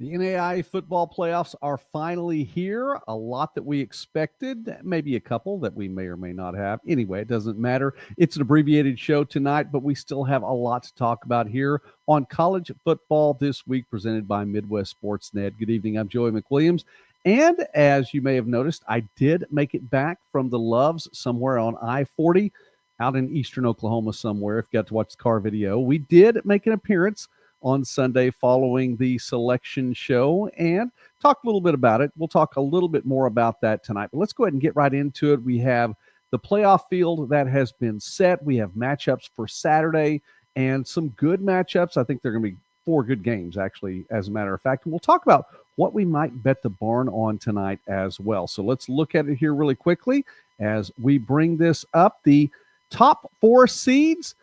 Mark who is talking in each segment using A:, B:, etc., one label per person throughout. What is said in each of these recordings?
A: The NAIA football playoffs are finally here. A lot that we expected, maybe a couple that we may or may not have. Anyway, it doesn't matter. It's an abbreviated show tonight, but we still have a lot to talk about here on college football this week, presented by Midwest Sportsnet. Good evening. I'm Joey McWilliams. And as you may have noticed, I did make it back from the Loves somewhere on I-40 out in eastern Oklahoma somewhere. If you got to watch the car video, we did make an appearance on Sunday following the selection show and talk a little bit about it. We'll talk a little bit more about that tonight, but let's go ahead and get right into it. We have the playoff field that has been set. We have matchups for Saturday and some good matchups. I think they're going to be 4 good games, actually, as a matter of fact. And we'll talk about what we might bet the barn on tonight as well. So let's look at it here really quickly as we bring this up. The top 4 seeds.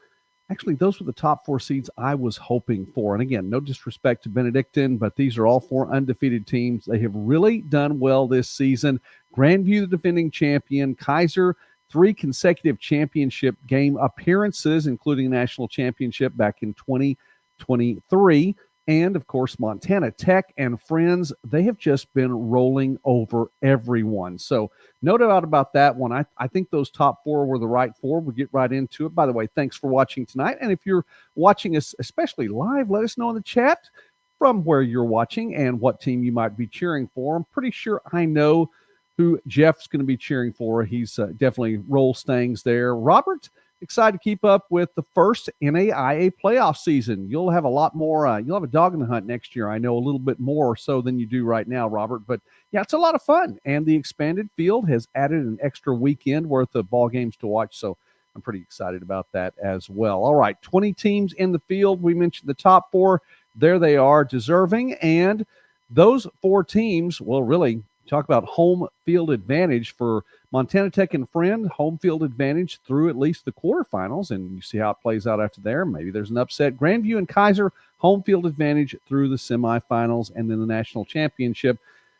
A: Actually, those were the top 4 seeds I was hoping for. And again, no disrespect to Benedictine, but these are all 4 undefeated teams. They have really done well this season. Grandview, the defending champion. Kaiser, 3 consecutive championship game appearances, including national championship back in 2023. And, of course, Montana Tech and Friends, they have just been rolling over everyone. So no doubt about that one. I think those top 4 were the right 4. We'll get right into it. By the way, thanks for watching tonight. And if you're watching us, especially live, let us know in the chat from where you're watching and what team you might be cheering for. I'm pretty sure I know who Jeff's going to be cheering for. He's definitely roll stangs there. Robert, excited to keep up with the first NAIA playoff season. You'll have a lot more. You'll have a dog in the hunt next year. I know a little bit more so than you do right now, Robert. But yeah, it's a lot of fun. And the expanded field has added an extra weekend worth of ball games to watch. So I'm pretty excited about that as well. All right, 20 teams in the field. We mentioned the top 4. There they are, deserving. And those 4 teams will really talk about home field advantage for Montana Tech and Friend, home field advantage through at least the quarterfinals, and you see how it plays out after there. Maybe there's an upset. Grandview and Kaiser, home field advantage through the semifinals, and then the national championship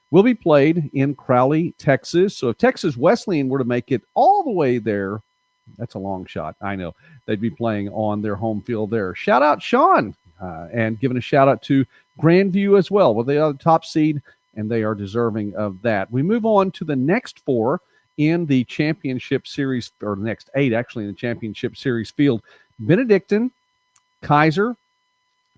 A: will be played in Crowley, Texas. So if Texas Wesleyan were to make it all the way there, that's a long shot. I know. They'd be playing on their home field there. Shout out Sean, and giving a shout out to Grandview as well. Well, they are the top seed, and they are deserving of that. We move on to the next 4 in the championship series, or the next 8 actually in the championship series field. Benedictine, Kaiser,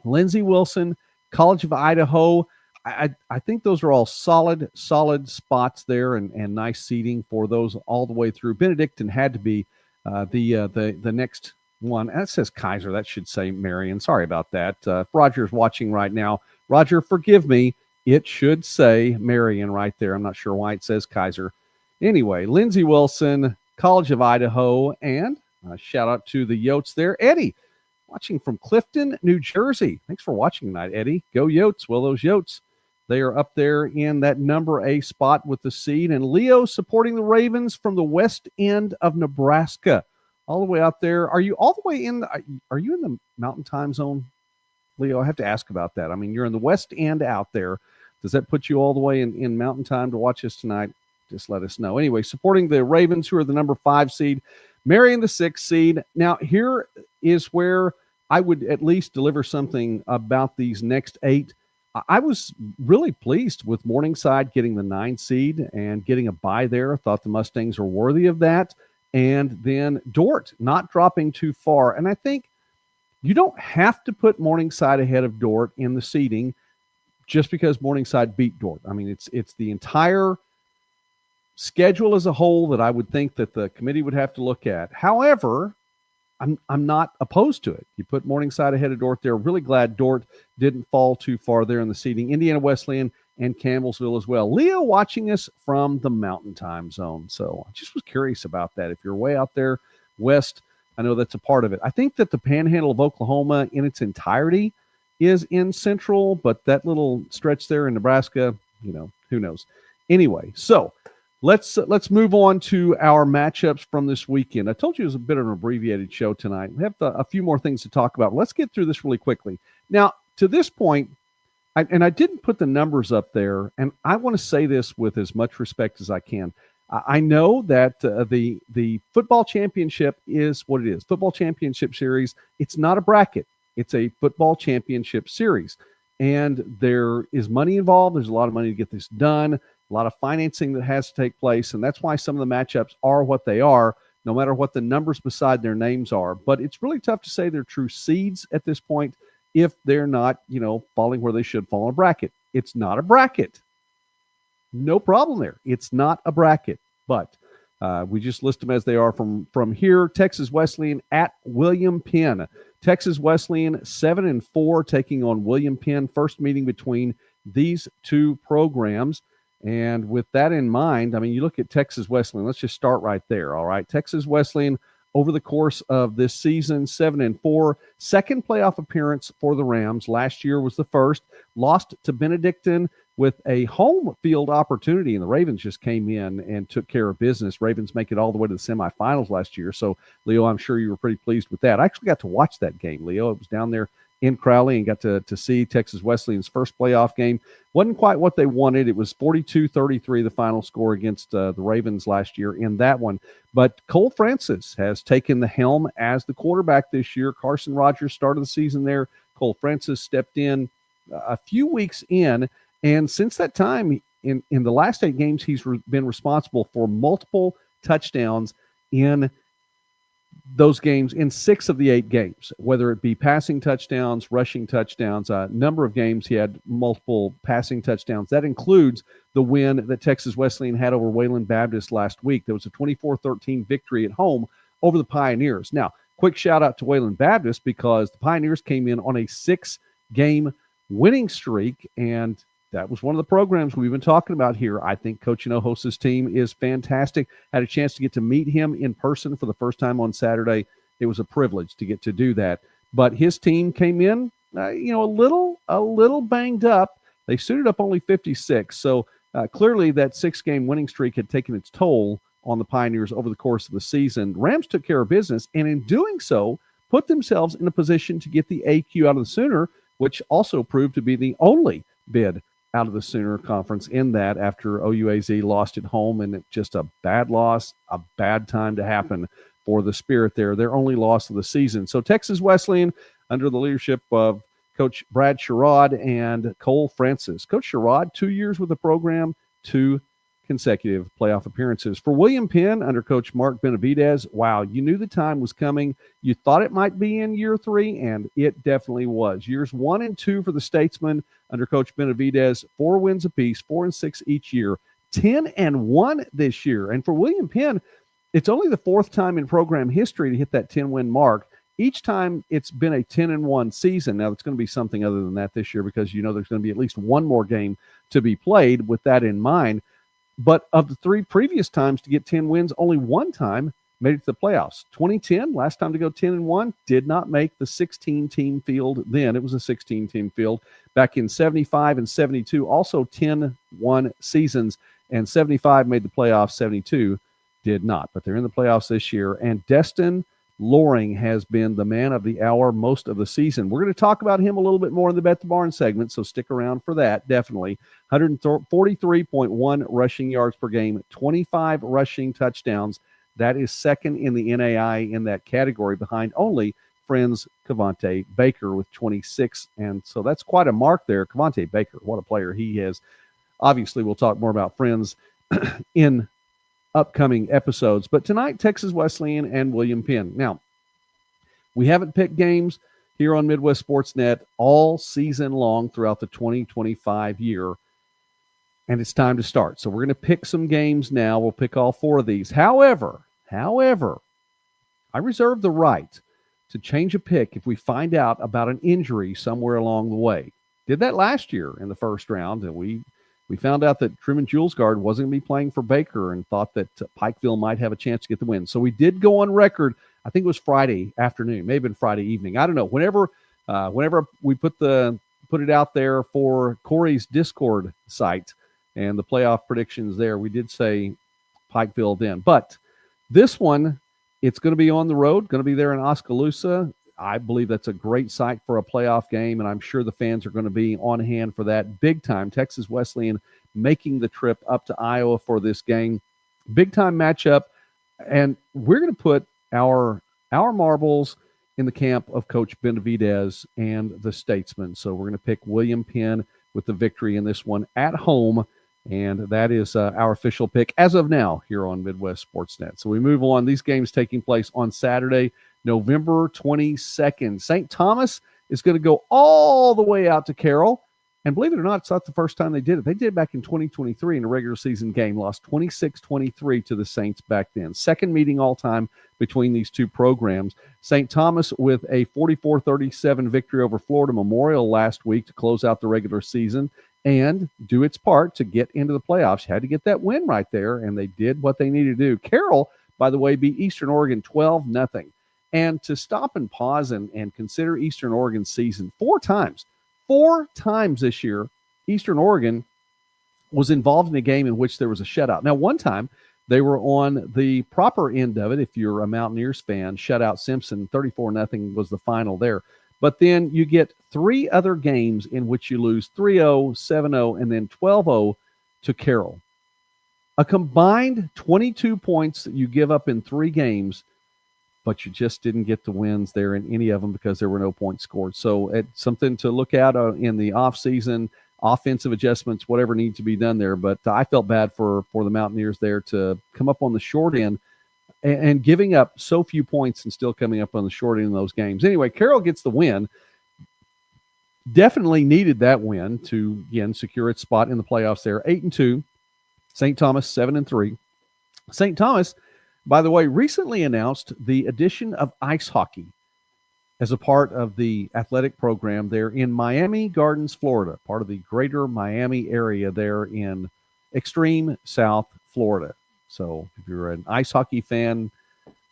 A: Lindsey Wilson, College of Idaho. I think those are all solid spots there and nice seating for those all the way through. Benedictine had to be the next one. That says Kaiser. That should say Marion. Sorry about that. If Roger's watching right now, Roger, forgive me. It should say Marion right there. I'm not sure why it says Kaiser. Anyway, Lindsey Wilson, College of Idaho, and shout out to the Yotes there. Eddie, watching from Clifton, New Jersey. Thanks for watching tonight, Eddie. Go Yotes. Well, those Yotes, they are up there in that number A spot with the seed. And Leo supporting the Ravens from the west end of Nebraska, all the way out there. Are you all the way in? Are you in the Mountain Time Zone, Leo? I have to ask about that. I mean, you're in the west end out there. Does that put you all the way in Mountain Time to watch us tonight? Just let us know. Anyway, supporting the Ravens, who are the number 5 seed, Marion the 6th seed. Now, here is where I would at least deliver something about these next 8. I was really pleased with Morningside getting the 9 seed and getting a bye there. Thought the Mustangs are worthy of that. And then Dordt not dropping too far. And I think you don't have to put Morningside ahead of Dordt in the seeding just because Morningside beat Dordt. I mean, it's the entire schedule as a whole that I would think that the committee would have to look at. However, I'm not opposed to it. You put Morningside ahead of Dordt there. Really glad Dordt didn't fall too far there in the seeding. Indiana Wesleyan and Campbellsville as well. Leo watching us from the Mountain Time Zone. So I just was curious about that. If you're way out there west, I know that's a part of it. I think that the Panhandle of Oklahoma in its entirety is in Central, but that little stretch there in Nebraska, who knows. Anyway, so let's move on to our matchups from this weekend. I told you it was a bit of an abbreviated show tonight. We have a few more things to talk about. Let's get through this really quickly. Now, to this point, I didn't put the numbers up there, and I want to say this with as much respect as I can. I know that the football championship is what it is. Football championship series, it's not a bracket. It's a football championship series. and there is money involved. There's a lot of money to get this done, a lot of financing that has to take place, and that's why some of the matchups are what they are, no matter what the numbers beside their names are. But it's really tough to say they're true seeds at this point if they're not, falling where they should fall in a bracket. It's not a bracket. No problem there. It's not a bracket, but we just list them as they are from here. Texas Wesleyan at William Penn. Texas Wesleyan 7-4 taking on William Penn. First meeting between these two programs. And with that in mind, I mean, you look at Texas Wesleyan. Let's just start right there. All right. Texas Wesleyan over the course of this season, 7-4. Second playoff appearance for the Rams. Last year was the first. Lost to Benedictine with a home field opportunity, and the Ravens just came in and took care of business. Ravens make it all the way to the semifinals last year. So, Leo, I'm sure you were pretty pleased with that. I actually got to watch that game, Leo. It was down there in Crowley and got to see Texas Wesleyan's first playoff game. Wasn't quite what they wanted. It was 42-33, the final score against the Ravens last year in that one. But Cole Francis has taken the helm as the quarterback this year. Carson Rogers started the season there. Cole Francis stepped in a few weeks in, and since that time, in the last 8 games, he's been responsible for multiple touchdowns in those games, in 6 of the 8 games, whether it be passing touchdowns, rushing touchdowns. A number of games he had multiple passing touchdowns. That includes the win that Texas Wesleyan had over Wayland Baptist last week. There was a 24-13 victory at home over the Pioneers. Now, quick shout out to Wayland Baptist because the Pioneers came in on a 6-game winning streak, and that was one of the programs we've been talking about here. I think Coach Hinojosa's team is fantastic. Had a chance to get to meet him in person for the first time on Saturday. It was a privilege to get to do that. But his team came in, a little banged up. They suited up only 56. So clearly that 6-game winning streak had taken its toll on the Pioneers over the course of the season. Rams took care of business, and in doing so, put themselves in a position to get the AQ out of the Sooner, which also proved to be the only bid out of the Sooner Conference in that after OUAZ lost at home, and it's just a bad loss, a bad time to happen for the Spirit there. Their only loss of the season. So Texas Wesleyan, under the leadership of Coach Brad Sherrod and Cole Francis. Coach Sherrod, 2 years with the program, 2 consecutive playoff appearances. For William Penn, under Coach Mark Benavidez, wow, you knew the time was coming. You thought it might be in year 3, and it definitely was. Years 1 and 2 for the Statesmen under Coach Benavidez, 4 wins apiece, 4 and 6 each year, 10-1 this year. And for William Penn, it's only the 4th time in program history to hit that 10-win mark. Each time it's been a 10-1 season. Now, it's going to be something other than that this year because there's going to be at least one more game to be played with that in mind. But of the 3 previous times to get 10 wins, only one time made it to the playoffs. 2010, last time to go 10-1, did not make the 16-team field then. It was a 16-team field. Back in 75 and 72, also 10-1 seasons, and 75 made the playoffs, 72 did not. But they're in the playoffs this year, and Destin Loring has been the man of the hour most of the season. We're going to talk about him a little bit more in the Bet the Barn segment, so stick around for that, definitely. 143.1 rushing yards per game, 25 rushing touchdowns. That is second in the NAI in that category behind only Friends Cavante Baker with 26. And so that's quite a mark there. Cavante Baker, what a player he is. Obviously, we'll talk more about Friends in upcoming episodes. But tonight, Texas Wesleyan and William Penn. Now, we haven't picked games here on Midwest Sportsnet all season long throughout the 2025 year. And it's time to start. So we're going to pick some games now. We'll pick all 4 of these. However, I reserve the right to change a pick if we find out about an injury somewhere along the way. Did that last year in the first round, and we found out that Truman Julesgaard wasn't going to be playing for Baker and thought that Pikeville might have a chance to get the win. So we did go on record. I think it was Friday afternoon, may have been Friday evening. I don't know. Whenever we put it out there for Corey's Discord site and the playoff predictions there, we did say Pikeville then. But this one, it's going to be on the road, going to be there in Oskaloosa. I believe that's a great site for a playoff game, and I'm sure the fans are going to be on hand for that big time. Texas Wesleyan making the trip up to Iowa for this game. Big time matchup, and we're going to put our marbles in the camp of Coach Benavidez and the Statesman. So we're going to pick William Penn with the victory in this one at home. And that is our official pick as of now here on Midwest Sportsnet. So we move on. These games taking place on Saturday, November 22nd. St. Thomas is going to go all the way out to Carroll. And believe it or not, it's not the first time they did it. They did it back in 2023 in a regular season game, lost 26-23 to the Saints back then. Second meeting all time between these two programs. St. Thomas with a 44-37 victory over Florida Memorial last week to close out the regular season and do its part to get into the playoffs. Had to get that win right there, and they did what they needed to do. Carroll, by the way, beat Eastern Oregon 12-0. And to stop and pause and consider Eastern Oregon's season, four times this year, Eastern Oregon was involved in a game in which there was a shutout. Now, one time they were on the proper end of it. If you're a Mountaineers fan, shutout Simpson, 34-0 was the final there. But then you get three other games in which you lose 3-0, 7-0, and then 12-0 to Carroll. A combined 22 points that you give up in three games, but you just didn't get the wins there in any of them because there were no points scored. So it's something to look at in the offseason, offensive adjustments, whatever needs to be done there. But I felt bad for the Mountaineers there to come up on the short end and giving up so few points and still coming up on the short end in those games. Anyway, Carroll gets the win. Definitely needed that win to, again, secure its spot in the playoffs there. 8-2. St. Thomas, 7-3. St. Thomas, by the way, recently announced the addition of ice hockey as a part of the athletic program there in Miami Gardens, Florida, part of the greater Miami area there in extreme South Florida. So if you're an ice hockey fan,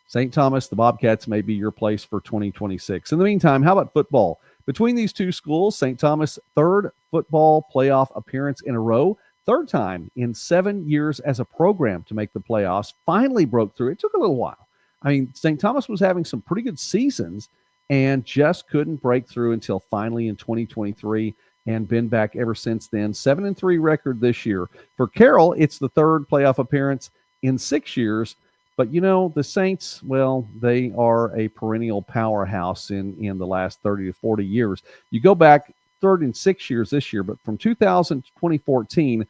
A: St. Thomas, the Bobcats may be your place for 2026. In the meantime, how about football? Between these two schools, St. Thomas, third football playoff appearance in a row, third time in 7 years as a program to make the playoffs, finally broke through. It took a little while. I mean, St. Thomas was having some pretty good seasons and just couldn't break through until finally in 2023 and been back ever since then. 7-3 record this year. For Carroll, it's the third playoff appearance in 6 years. But, you know, the Saints, well, they are a perennial powerhouse in the last 30 to 40 years. You go back third in 6 years this year, but from 2000 to 2014,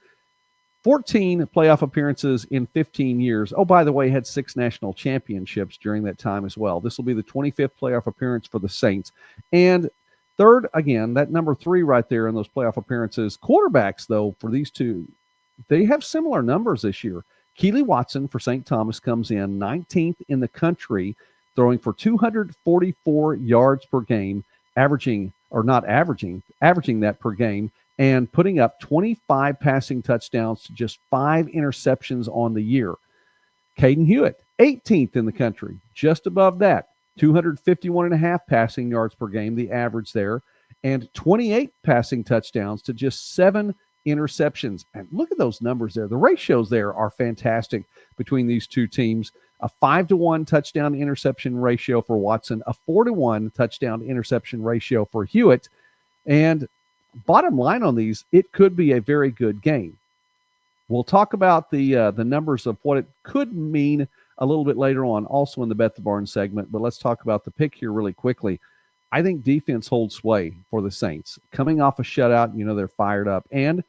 A: 14 playoff appearances in 15 years. Oh, by the way, had 6 national championships during that time as well. This will be the 25th playoff appearance for the Saints. And third, again, that number 3 right there in those playoff appearances. Quarterbacks, though, for these two, they have similar numbers this year. Keely Watson for St. Thomas comes in 19th in the country, throwing for 244 yards per game, averaging that per game, and putting up 25 passing touchdowns to just 5 interceptions on the year. Caden Hewitt, 18th in the country, just above that, 251.5 passing yards per game, the average there, and 28 passing touchdowns to just 7 interceptions. And look at those numbers there. The ratios there are fantastic between these two teams. A 5-to-1 touchdown interception ratio for Watson, a 4-to-1 touchdown interception ratio for Hewitt. And bottom line on these, it could be a very good game. We'll talk about the numbers of what it could mean a little bit later on, also in the Bet the Barn segment. But let's talk about the pick here really quickly. I think defense holds sway for the Saints. Coming off a shutout, you know, they're fired up. And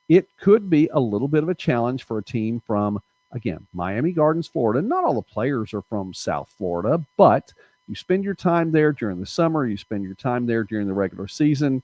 A: it could be a little bit of a challenge for a team from, again, Miami Gardens, Florida. Not all the players are from South Florida, but you spend your time there during the summer, you spend your time there during the regular season,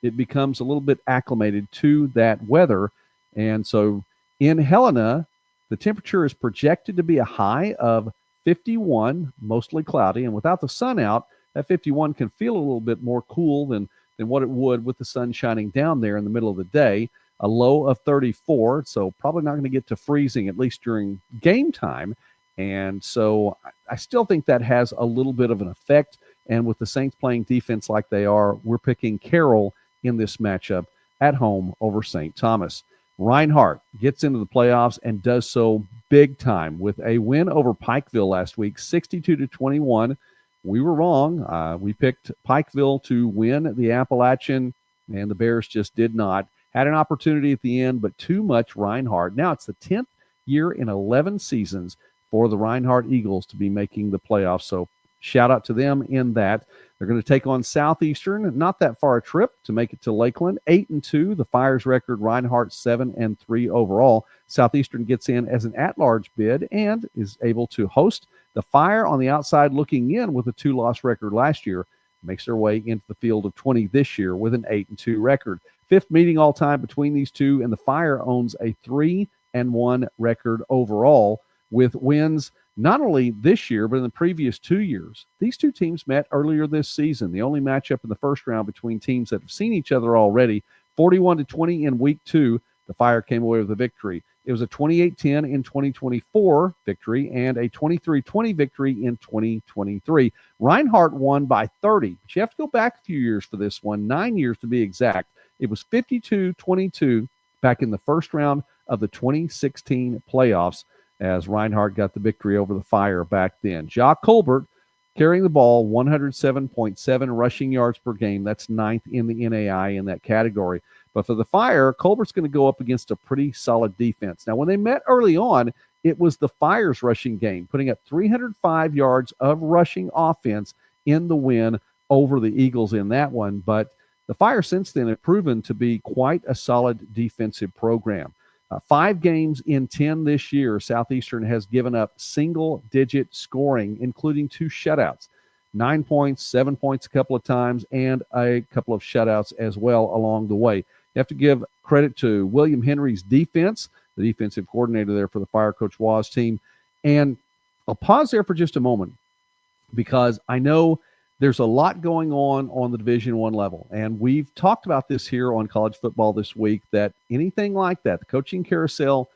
A: it becomes a little bit acclimated to that weather. And so in Helena, the temperature is projected to be a high of 51, mostly cloudy. And without the sun out, that 51 can feel a little bit more cool than what it would with the sun shining down there in the middle of the day. A low of 34, so probably not going to get to freezing, at least during game time. And so I still think that has a little bit of an effect. And with the Saints playing defense like they are, we're picking Carroll in this matchup at home over St. Thomas. Reinhardt gets into the playoffs and does so big time with a win over Pikeville last week, 62-21. We were wrong. We picked Pikeville to win the Appalachian, and the Bears just did not. Had an opportunity at the end, but too much Reinhardt. Now it's the 10th year in 11 seasons for the Reinhardt Eagles to be making the playoffs. So shout out to them in that. They're going to take on Southeastern, not that far a trip to make it to Lakeland. 8-2, the Fire's record. Reinhardt 7-3 overall. Southeastern gets in as an at-large bid and is able to host the Fire on the outside looking in with a 2-loss record last year. Makes their way into the field of 20 this year with an 8-2 record. Fifth meeting all time between these two, and the Fire owns a 3-1 record overall with wins not only this year, but in the previous 2 years. These two teams met earlier this season. The only matchup in the first round between teams that have seen each other already, 41-20 in week 2. The Fire came away with a victory. It was a 28-10 in 2024 victory and a 23-20 victory in 2023. Reinhardt won by 30, but you have to go back a few years for this one, 9 years to be exact. It was 52-22 back in the first round of the 2016 playoffs as Reinhardt got the victory over the Fire back then. Jacques Colbert carrying the ball, 107.7 rushing yards per game. That's 9th in the NAI in that category. But for the Fire, Colbert's going to go up against a pretty solid defense. Now, when they met early on, it was the Fire's rushing game, putting up 305 yards of rushing offense in the win over the Eagles in that one. But the Fire since then have proven to be quite a solid defensive program. 5 games in 10 this year, Southeastern has given up single-digit scoring, including 2 shutouts. 9 points, 7 points a couple of times, and a couple of shutouts as well along the way. You have to give credit to William Henry's defense, the defensive coordinator there for the Fire, Coach Waugh's team. And I'll pause there for just a moment because I know there's a lot going on the Division I level. And we've talked about this here on College Football This Week, that anything like that, the coaching carousel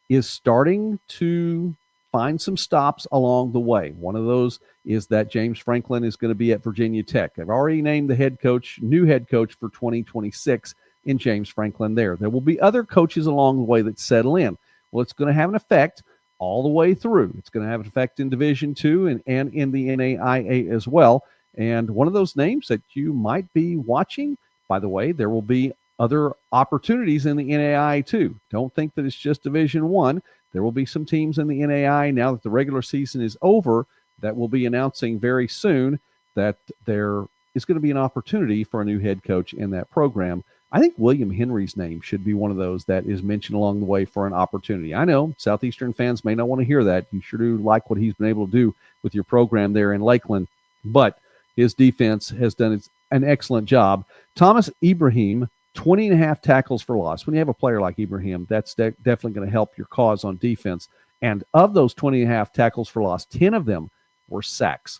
A: is starting to find some stops along the way. One of those is that James Franklin is going to be at Virginia Tech. I've already named the new head coach for 2026 in James Franklin there. There will be other coaches along the way that settle in. Well, it's going to have an effect all the way through. It's going to have an effect in Division II and in the NAIA as well. And one of those names that you might be watching, by the way, there will be other opportunities in the NAIA too. Don't think that it's just Division I. There will be some teams in the NAIA now that the regular season is over that will be announcing very soon that there is going to be an opportunity for a new head coach in that program. I think William Henry's name should be one of those that is mentioned along the way for an opportunity. I know Southeastern fans may not want to hear that. You sure do like what he's been able to do with your program there in Lakeland, but his defense has done an excellent job. Thomas Ibrahim, 20.5 tackles for loss. When you have a player like Ibrahim, that's definitely going to help your cause on defense. And of those 20.5 tackles for loss, 10 of them were sacks.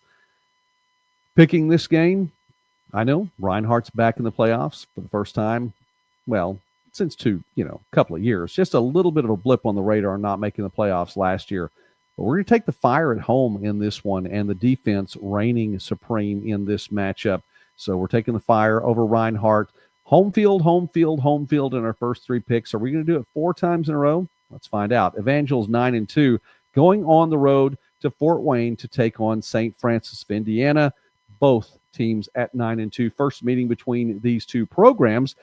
A: Picking this game, I know Reinhardt's back in the playoffs for the first time, well, since a couple of years. Just a little bit of a blip on the radar not making the playoffs last year. But we're going to take the Fire at home in this one, and the defense reigning supreme in this matchup. So we're taking the Fire over Reinhardt. Home field in our first 3 picks. Are we going to do it 4 times in a row? Let's find out. Evangel's 9-2, going on the road to Fort Wayne to take on St. Francis of Indiana. Both teams at 9-2. First meeting between these two programs.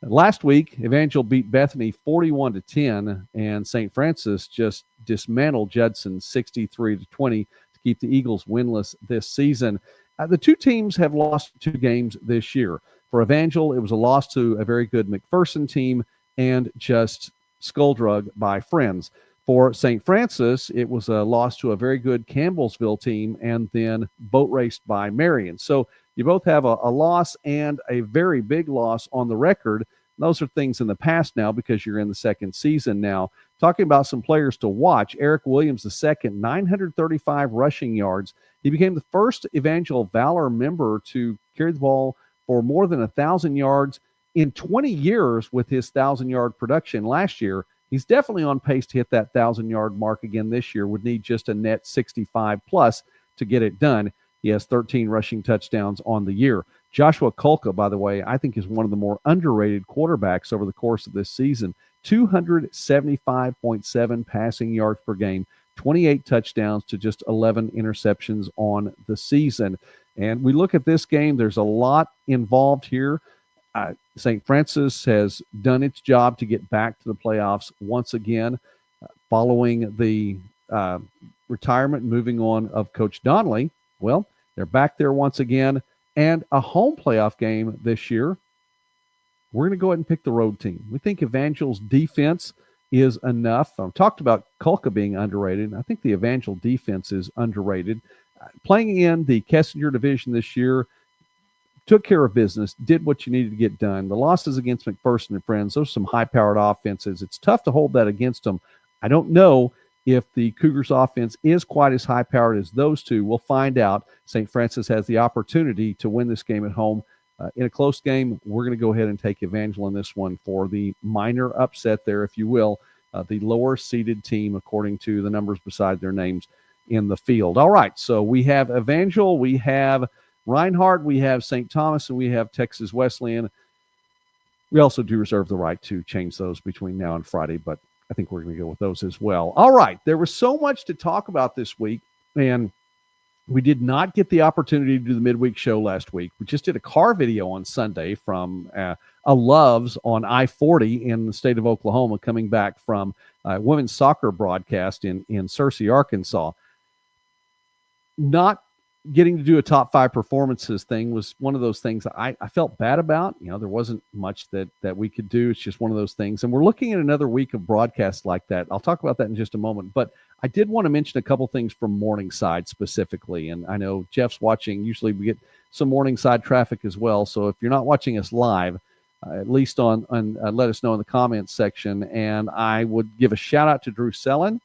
A: Last week, Evangel beat Bethany 41-10, and St. Francis just dismantled Judson 63-20 to keep the Eagles winless this season. The two teams have lost 2 games this year. For Evangel, it was a loss to a very good McPherson team and just skulldrug by Friends. For St. Francis, it was a loss to a very good Campbellsville team and then boat raced by Marion. So you both have a loss and a very big loss on the record. Those are things in the past now because you're in the second season now. Talking about some players to watch, Eric Williams II, 935 rushing yards. He became the first Evangel Valor member to carry the ball for more than 1,000 yards in 20 years with his 1,000-yard production last year. He's definitely on pace to hit that 1,000-yard mark again this year. Would need just a net 65-plus to get it done. He has 13 rushing touchdowns on the year. Joshua Kulka, by the way, I think is one of the more underrated quarterbacks over the course of this season. 275.7 passing yards per game, 28 touchdowns to just 11 interceptions on the season. And we look at this game, there's a lot involved here. St. Francis has done its job to get back to the playoffs once again, following the retirement and moving on of Coach Donnelly. Well, They're back there once again, and a home playoff game this year. We're going to go ahead and pick the road team. We think Evangel's defense is enough. I've talked about Kulka being underrated. I think the Evangel defense is underrated. Playing in the Kessinger division this year, took care of business, did what you needed to get done. The losses against McPherson and Friends, those are some high-powered offenses. It's tough to hold that against them. I don't know if the Cougars offense is quite as high-powered as those two. We'll find out. St. Francis has the opportunity to win this game at home. In a close game, we're going to go ahead and take Evangel in this one for the minor upset there, if you will, the lower-seeded team according to the numbers beside their names in the field. All right, so we have Evangel, we have Reinhardt, we have St. Thomas, and we have Texas Wesleyan. We also do reserve the right to change those between now and Friday, but I think we're going to go with those as well. All right, there was so much to talk about this week, and we did not get the opportunity to do the midweek show last week. We just did a car video on Sunday from a Loves on I-40 in the state of Oklahoma coming back from a women's soccer broadcast in Searcy, Arkansas. Not getting to do a top 5 performances thing was one of those things that I felt bad about. You know, there wasn't much that we could do. It's just one of those things. And we're looking at another week of broadcasts like that. I'll talk about that in just a moment. But I did want to mention a couple things from Morningside specifically. And I know Jeff's watching. Usually we get some Morningside traffic as well. So if you're not watching us live, at least on let us know in the comments section. And I would give a shout out to Drew Sellin,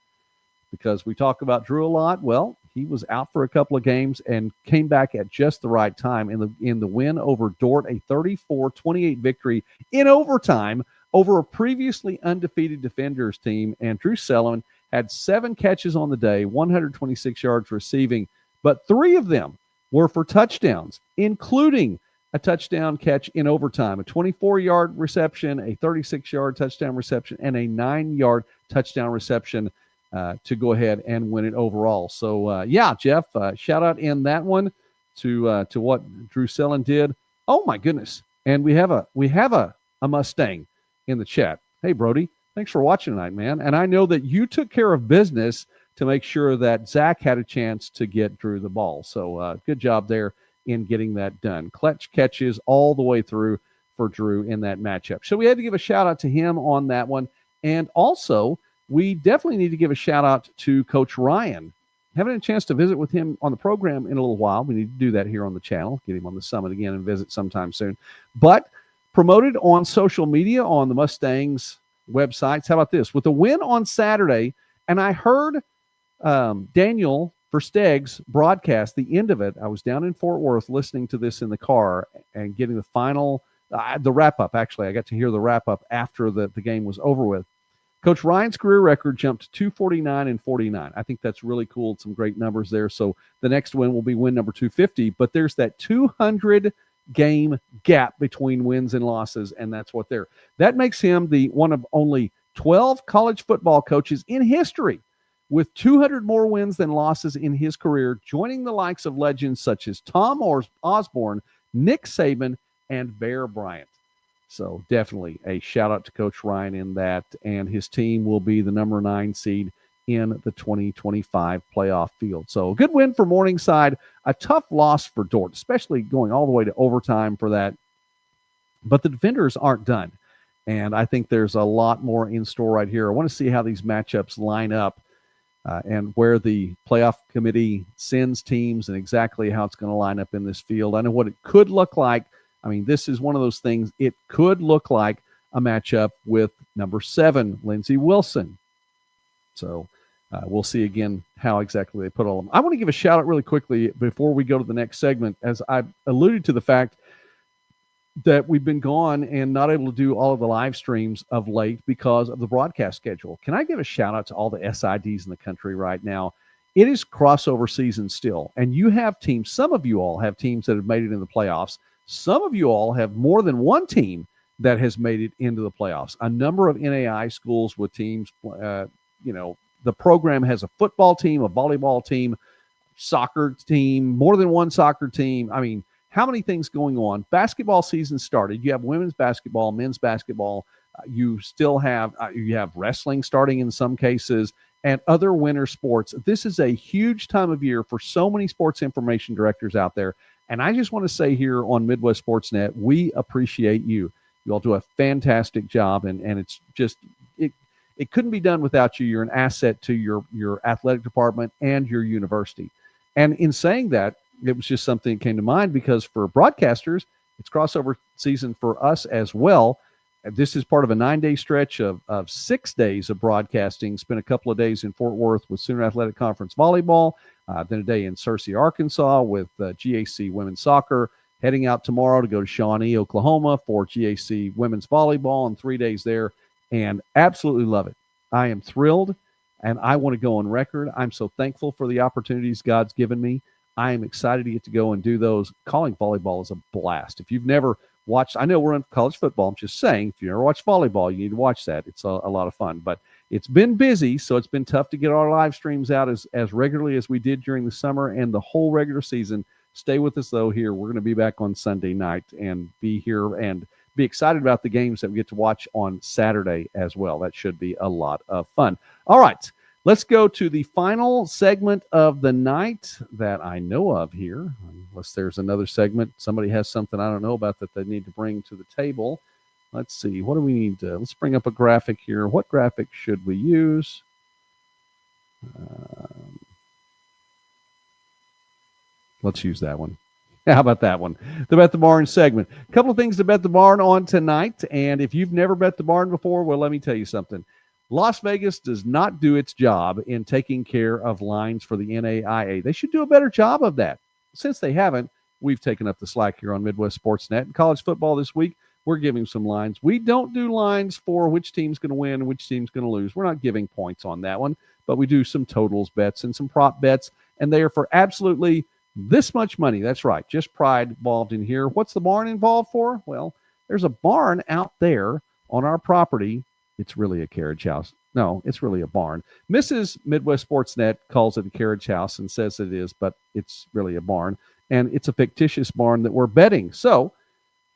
A: because we talk about Drew a lot. Well, he was out for a couple of games and came back at just the right time in the win over Dort, a 34-28 victory in overtime over a previously undefeated Defenders team. And Drew Sellin had 7 catches on the day, 126 yards receiving, but 3 of them were for touchdowns, including a touchdown catch in overtime, a 24-yard reception, a 36-yard touchdown reception, and a 9-yard touchdown reception to go ahead and win it overall. So, yeah, Jeff, shout out in that one to what Drew Sellin did. Oh, my goodness. And we have a Mustang in the chat. Hey, Brody, thanks for watching tonight, man. And I know that you took care of business to make sure that Zach had a chance to get Drew the ball. So good job there in getting that done. Clutch catches all the way through for Drew in that matchup. So we had to give a shout out to him on that one. And also, we definitely need to give a shout out to Coach Ryan. Haven't had a chance to visit with him on the program in a little while. We need to do that here on the channel, get him on the summit again and visit sometime soon. But promoted on social media on the Mustangs websites. How about this? With a win on Saturday, and I heard Daniel Versteeg's broadcast, the end of it. I was down in Fort Worth listening to this in the car and getting the final, the wrap-up, actually. I got to hear the wrap-up after the game was over with. Coach Ryan's career record jumped to 249 and 49. I think that's really cool. Some great numbers there. So the next win will be win number 250. But there's that 200-game gap between wins and losses, and that's what they're. That makes him the one of only 12 college football coaches in history with 200 more wins than losses in his career, joining the likes of legends such as Tom Osborne, Nick Saban, and Bear Bryant. So definitely a shout out to Coach Ryan in that, and his team will be the number 9 seed in the 2025 playoff field. So a good win for Morningside, a tough loss for Dort, especially going all the way to overtime for that. But the Defenders aren't done, and I think there's a lot more in store right here. I want to see how these matchups line up and where the playoff committee sends teams and exactly how it's going to line up in this field. I know what it could look like. I mean, this is one of those things. It could look like a matchup with number 7, Lindsey Wilson. So we'll see again how exactly they put all of them. I want to give a shout out really quickly before we go to the next segment, as I alluded to the fact that we've been gone and not able to do all of the live streams of late because of the broadcast schedule. Can I give a shout out to all the SIDs in the country right now? It is crossover season still, and you have teams. Some of you all have teams that have made it in the playoffs. Some of you all have more than one team that has made it into the playoffs. A number of NAI schools with teams, the program has a football team, a volleyball team, soccer team, more than one soccer team. I mean, how many things going on? Basketball season started. You have women's basketball, men's basketball. You still have you have wrestling starting in some cases, and other winter sports. This is a huge time of year for so many sports information directors out there. And I just want to say here on Midwest Sportsnet, we appreciate you. You all do a fantastic job, and it's just it couldn't be done without you. You're an asset to your athletic department and your university. And in saying that, it was just something that came to mind because for broadcasters, it's crossover season for us as well. This is part of a 9-day stretch of 6 days of broadcasting. Spent a couple of days in Fort Worth with Sooner Athletic Conference volleyball, then a day in Searcy, Arkansas with GAC women's soccer, heading out tomorrow to go to Shawnee, Oklahoma for GAC women's volleyball, and 3 days there, and absolutely love it. I am thrilled, and I want to go on record. I'm so thankful for the opportunities God's given me. I am excited to get to go and do those. Calling volleyball is a blast. If you've never watched, I know we're in college football. I'm just saying, if you never watched volleyball, you need to watch that. It's a lot of fun. But it's been busy, so it's been tough to get our live streams out as regularly as we did during the summer and the whole regular season. Stay with us, though, here. We're going to be back on Sunday night and be here and be excited about the games that we get to watch on Saturday as well. That should be a lot of fun. All right. Let's go to the final segment of the night that I know of here, unless there's another segment. Somebody has something I don't know about that they need to bring to the table. Let's see. What do we need to? Let's bring up a graphic here. What graphic should we use? Let's use that one. How about that one? The Bet the Barn segment. A couple of things to bet the barn on tonight. And if you've never bet the barn before, well, let me tell you something. Las Vegas does not do its job in taking care of lines for the NAIA. They should do a better job of that. Since they haven't, we've taken up the slack here on Midwest Sportsnet. In college football this week, we're giving some lines. We don't do lines for which team's going to win and which team's going to lose. We're not giving points on that one, but we do some totals bets and some prop bets, and they are for absolutely this much money. That's right, just pride involved in here. What's the barn involved for? Well, there's a barn out there on our property. It's really a carriage house. No, it's really a barn. Mrs. Midwest Sportsnet calls it a carriage house and says it is, but it's really a barn. And it's a fictitious barn that we're betting. So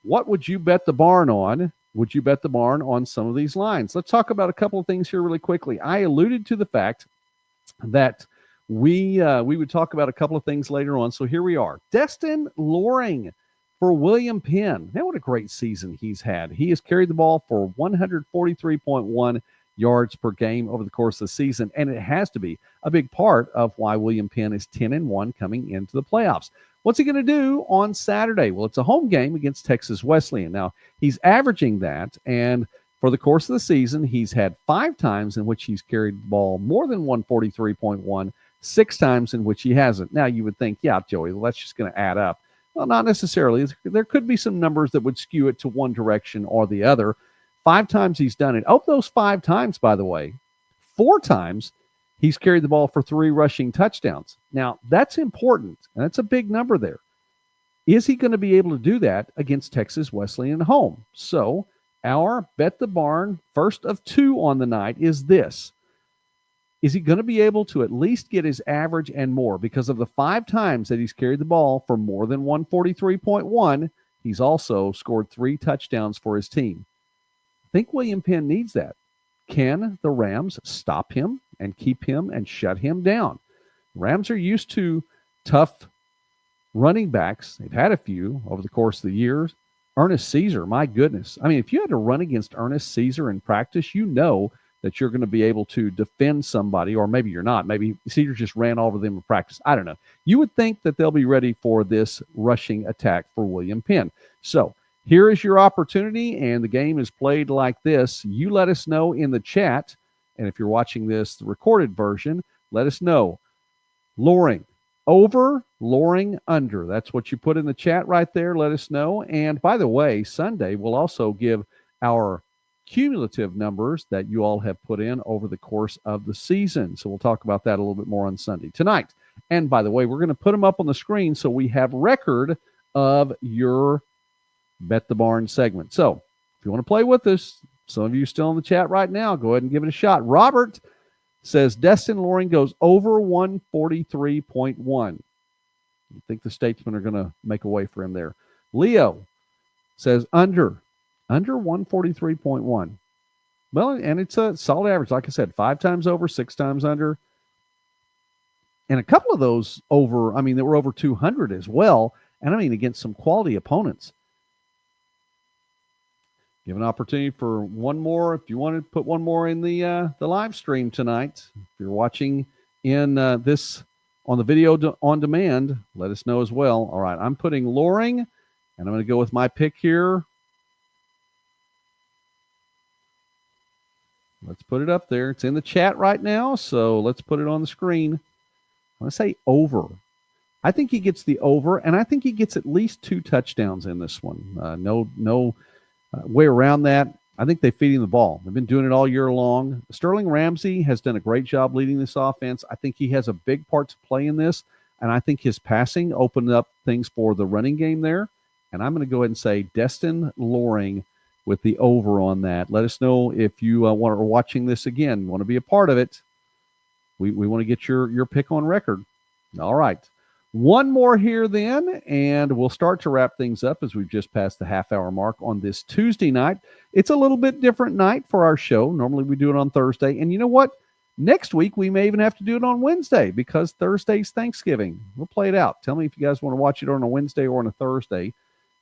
A: what would you bet the barn on? Would you bet the barn on some of these lines? Let's talk about a couple of things here really quickly. I alluded to the fact that we would talk about a couple of things later on. So here we are. Destin Loring for William Penn. Man, what a great season he's had. He has carried the ball for 143.1 yards per game over the course of the season, and it has to be a big part of why William Penn is 10-1 coming into the playoffs. What's he going to do on Saturday? Well, it's a home game against Texas Wesleyan. Now, he's averaging that, and for the course of the season, he's had 5 times in which he's carried the ball more than 143.1, 6 times in which he hasn't. Now, you would think, yeah, Joey, well, that's just going to add up. Well, not necessarily. There could be some numbers that would skew it to one direction or the other. 5 times he's done it. Of those 5 times, by the way, 4 times he's carried the ball for 3 rushing touchdowns. Now, that's important, and that's a big number there. Is he going to be able to do that against Texas Wesleyan at home? So our Bet the Barn, first of 2 on the night, is this. Is he going to be able to at least get his average and more? Because of the 5 times that he's carried the ball for more than 143.1, he's also scored 3 touchdowns for his team. I think William Penn needs that. Can the Rams stop him and keep him and shut him down? Rams are used to tough running backs. They've had a few over the course of the years. Ernest Caesar, my goodness. I mean, if you had to run against Ernest Caesar in practice, you know that you're going to be able to defend somebody, or maybe you're not. Maybe Cedar just ran all over them in practice. I don't know. You would think that they'll be ready for this rushing attack for William Penn. So here is your opportunity, and the game is played like this. You let us know in the chat, and if you're watching this, the recorded version, let us know. Loring, over, Loring, under. That's what you put in the chat right there. Let us know. And by the way, Sunday we'll also give our cumulative numbers that you all have put in over the course of the season. So we'll talk about that a little bit more on Sunday tonight. And by the way, we're going to put them up on the screen so we have record of your Bet the Barn segment. So if you want to play with us, some of you still in the chat right now, go ahead and give it a shot. Robert says Destin Loring goes over 143.1. I think the Statesmen are going to make a way for him there. Leo says under 143.1. Well, and it's a solid average. Like I said, 5 times over, 6 times under. And a couple of those over, I mean, they were over 200 as well. And I mean, against some quality opponents. Give an opportunity for one more. If you want to put one more in the live stream tonight, if you're watching in this on the video on demand, let us know as well. All right, I'm putting Loring, and I'm going to go with my pick here. Let's put it up there. It's in the chat right now, so let's put it on the screen. I'm going to say over. I think he gets the over, and I think he gets at least 2 touchdowns in this one. No way around that. I think they feed him the ball. They've been doing it all year long. Sterling Ramsey has done a great job leading this offense. I think he has a big part to play in this, and I think his passing opened up things for the running game there. And I'm going to go ahead and say Destin Loring with the over on that. Let us know if you are watching this again, want to be a part of it. We want to get your pick on record. All right. One more here then, and we'll start to wrap things up as we've just passed the half-hour mark on this Tuesday night. It's a little bit different night for our show. Normally we do it on Thursday. And you know what? Next week we may even have to do it on Wednesday because Thursday's Thanksgiving. We'll play it out. Tell me if you guys want to watch it on a Wednesday or on a Thursday.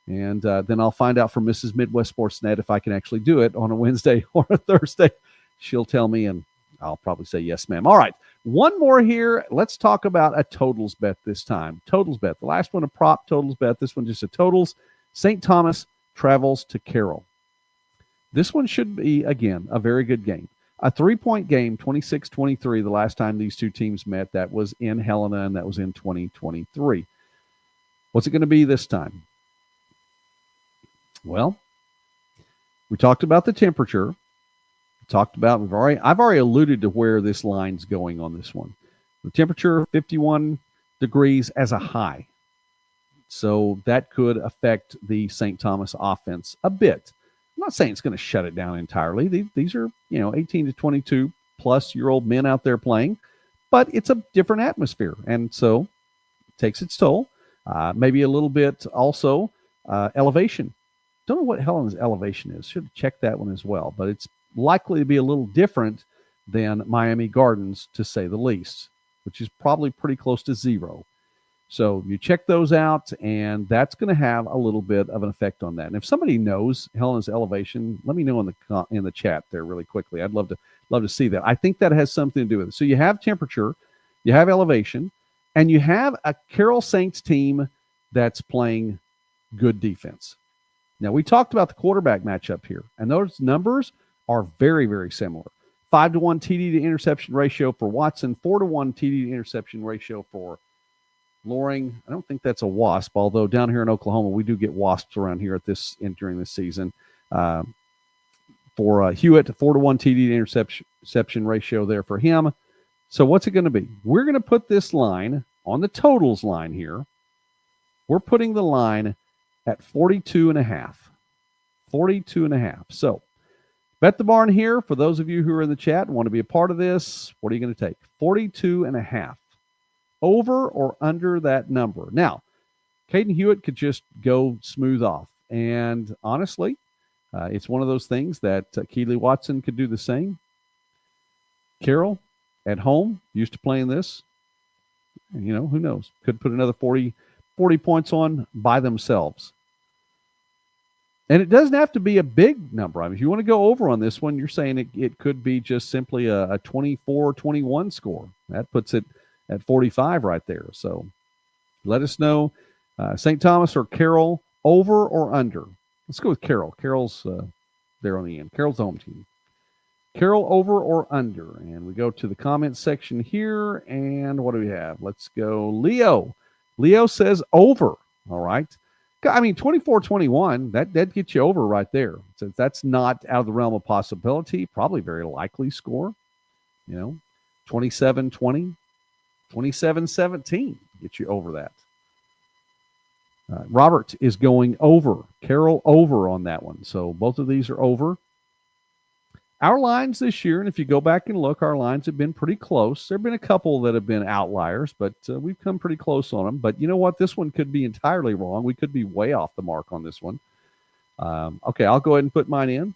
A: And then I'll find out from Mrs. Midwest Sportsnet if I can actually do it on a Wednesday or a Thursday. She'll tell me, and I'll probably say yes, ma'am. All right. One more here. Let's talk about a totals bet this time. Totals bet. The last one, a prop totals bet. This one just a totals. St. Thomas travels to Carroll. This one should be, again, a very good game. A 3-point game, 26-23, the last time these two teams met. That was in Helena, and that was in 2023. What's it going to be this time? Well, we talked about the temperature. I've already alluded to where this line's going on this one. The temperature, 51 degrees as a high. So that could affect the St. Thomas offense a bit. I'm not saying it's going to shut it down entirely. These are, 18 to 22 plus year old men out there playing, but it's a different atmosphere. And so it takes its toll. Maybe a little bit also elevation. Don't know what Helen's elevation is. Should check that one as well, but it's likely to be a little different than Miami Gardens, to say the least, which is probably pretty close to 0. So you check those out, and that's going to have a little bit of an effect on that. And if somebody knows Helen's elevation, let me know in the chat there really quickly. I'd love to see that. I think that has something to do with it. So you have temperature, you have elevation, and you have a Carroll Saints team that's playing good defense. Now, we talked about the quarterback matchup here, and those numbers are very, very similar. 5-to-1 TD to interception ratio for Watson, 4-to-1 TD to interception ratio for Loring. I don't think that's a wasp, although down here in Oklahoma, we do get wasps around here during this season. For Hewitt, 4-to-1 TD to interception ratio there for him. So what's it going to be? We're going to put this line on the totals line here. We're putting the line at 42.5. 42.5. So bet the barn here. For those of you who are in the chat and want to be a part of this, what are you going to take? 42.5. Over or under that number. Now, Caden Hewitt could just go smooth off. And honestly, it's one of those things that Keeley Watson could do the same. Carroll at home, used to playing this. Who knows? Could put another 40 points on by themselves. And it doesn't have to be a big number. I mean, if you want to go over on this one, you're saying it could be just simply a 24-21 score. That puts it at 45 right there. So let us know, St. Thomas or Carroll, over or under. Let's go with Carroll. Carroll's there on the end. Carroll's the home team. Carroll, over or under. And we go to the comments section here. And what do we have? Let's go Leo. Leo says over. All right. I mean, 24-21, that gets you over right there. So that's not out of the realm of possibility. Probably very likely score. 27-20, 27-17 gets you over that. Robert is going over. Carroll over on that one. So both of these are over. Our lines this year, and if you go back and look, our lines have been pretty close. There have been a couple that have been outliers, but we've come pretty close on them. But you know what? This one could be entirely wrong. We could be way off the mark on this one. Okay, I'll go ahead and put mine in.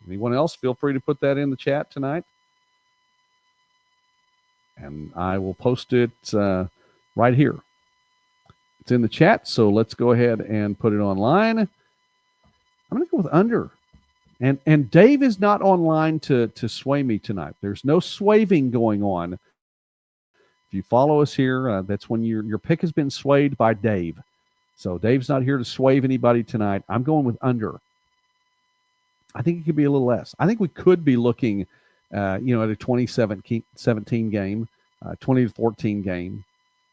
A: Anyone else, feel free to put that in the chat tonight. And I will post it right here. It's in the chat, so let's go ahead and put it online. I'm going to go with under. And Dave is not online to sway me tonight. There's no swaying going on. If you follow us here, that's when your pick has been swayed by Dave. So Dave's not here to sway anybody tonight. I'm going with under. I think it could be a little less. I think we could be looking, at a 2017 game, 20-14 game,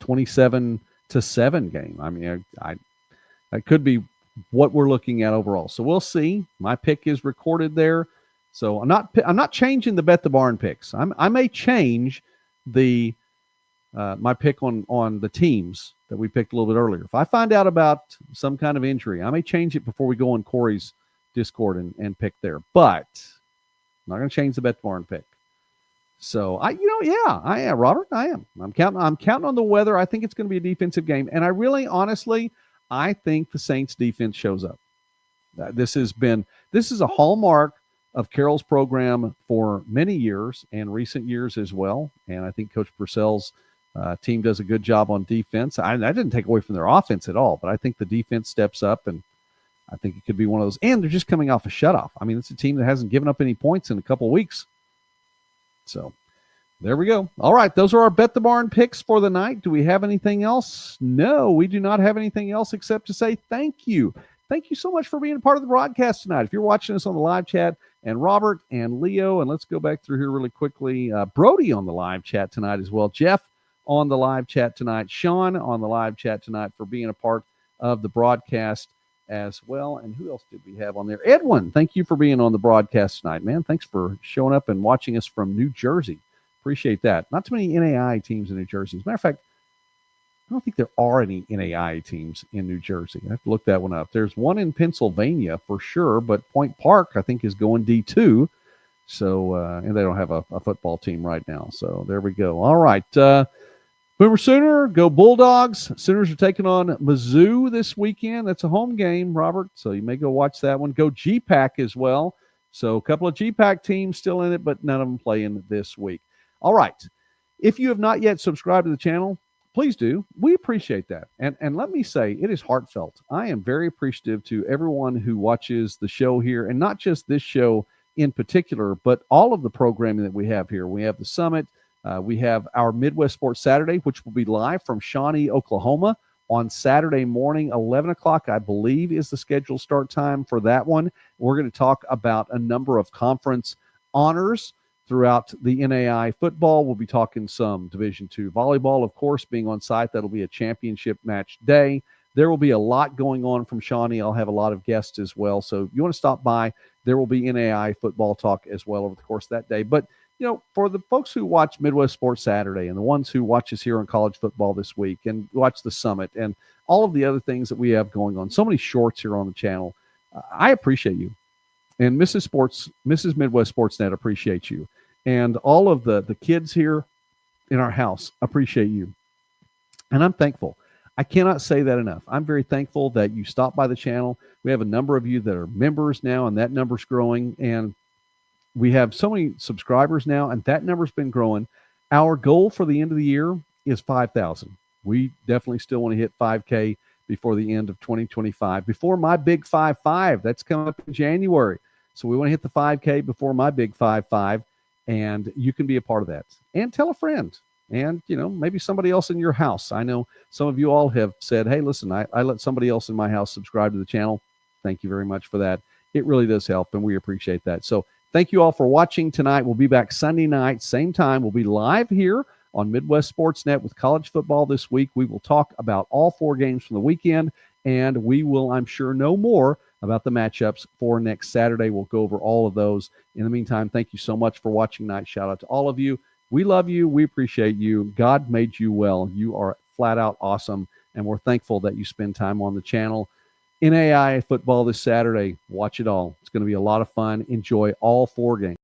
A: 27-7 game. I mean, that could be what we're looking at overall. So we'll see. My pick is recorded there. So I'm not changing the Bet the Barn picks. I may change the my pick on the teams that we picked a little bit earlier. If I find out about some kind of injury, I may change it before we go on Corey's Discord and pick there. But I'm not going to change the Bet the Barn pick. So I am, Robert. I am. I'm counting on the weather. I think it's going to be a defensive game, and I really, honestly, I think the Saints defense shows up. This is a hallmark of Carroll's program for many years and recent years as well. And I think Coach Purcell's team does a good job on defense. I didn't take away from their offense at all, but I think the defense steps up, and I think it could be one of those. And they're just coming off a shutoff. I mean, it's a team that hasn't given up any points in a couple of weeks. So there we go. All right, those are our Bet the Barn picks for the night. Do we have anything else? No, we do not have anything else except to say thank you. Thank you so much for being a part of the broadcast tonight. If you're watching us on the live chat, and Robert and Leo, and let's go back through here really quickly. Brody on the live chat tonight as well. Jeff on the live chat tonight. Sean on the live chat tonight for being a part of the broadcast as well. And who else did we have on there? Edwin, thank you for being on the broadcast tonight, man. Thanks for showing up and watching us from New Jersey. Appreciate that. Not too many NAI teams in New Jersey. As a matter of fact, I don't think there are any NAI teams in New Jersey. I have to look that one up. There's one in Pennsylvania for sure, but Point Park, I think, is going D2. So, and they don't have a football team right now. So there we go. All right. Boomer Sooner, go Bulldogs. Sooners are taking on Mizzou this weekend. That's a home game, Robert. So you may go watch that one. Go GPAC as well. So a couple of GPAC teams still in it, but none of them playing this week. All right. If you have not yet subscribed to the channel, please do. We appreciate that. And let me say, it is heartfelt. I am very appreciative to everyone who watches the show here, and not just this show in particular, but all of the programming that we have here. We have the Summit. We have our Midwest Sports Saturday, which will be live from Shawnee, Oklahoma on Saturday morning, 11 o'clock, I believe, is the scheduled start time for that one. We're going to talk about a number of conference honors throughout the NAI football. We'll be talking some Division II volleyball, of course, being on site. That'll be a championship match day. There will be a lot going on from Shawnee. I'll have a lot of guests as well. So if you want to stop by, there will be NAI football talk as well over the course of that day. But, for the folks who watch Midwest Sports Saturday and the ones who watch us here on college football this week and watch the Summit and all of the other things that we have going on, so many shorts here on the channel, I appreciate you. And Mrs. Midwest Sportsnet appreciates you. And all of the kids here in our house appreciate you. And I'm thankful. I cannot say that enough. I'm very thankful that you stopped by the channel. We have a number of you that are members now, and that number's growing. And we have so many subscribers now, and that number's been growing. Our goal for the end of the year is 5,000. We definitely still want to hit 5K before the end of 2025, before my big 5-5. That's coming up in January. So we want to hit the 5K before my big 5-5. And you can be a part of that. And tell a friend. And, maybe somebody else in your house. I know some of you all have said, hey, listen, I let somebody else in my house subscribe to the channel. Thank you very much for that. It really does help, and we appreciate that. So thank you all for watching tonight. We'll be back Sunday night, same time. We'll be live here on Midwest Sportsnet with college football this week. We will talk about all 4 games from the weekend, and we will, I'm sure, know more about the matchups for next Saturday. We'll go over all of those. In the meantime, thank you so much for watching tonight. Shout out to all of you. We love you. We appreciate you. God made you well. You are flat out awesome, and we're thankful that you spend time on the channel. NAI football this Saturday. Watch it all. It's going to be a lot of fun. Enjoy all 4 games.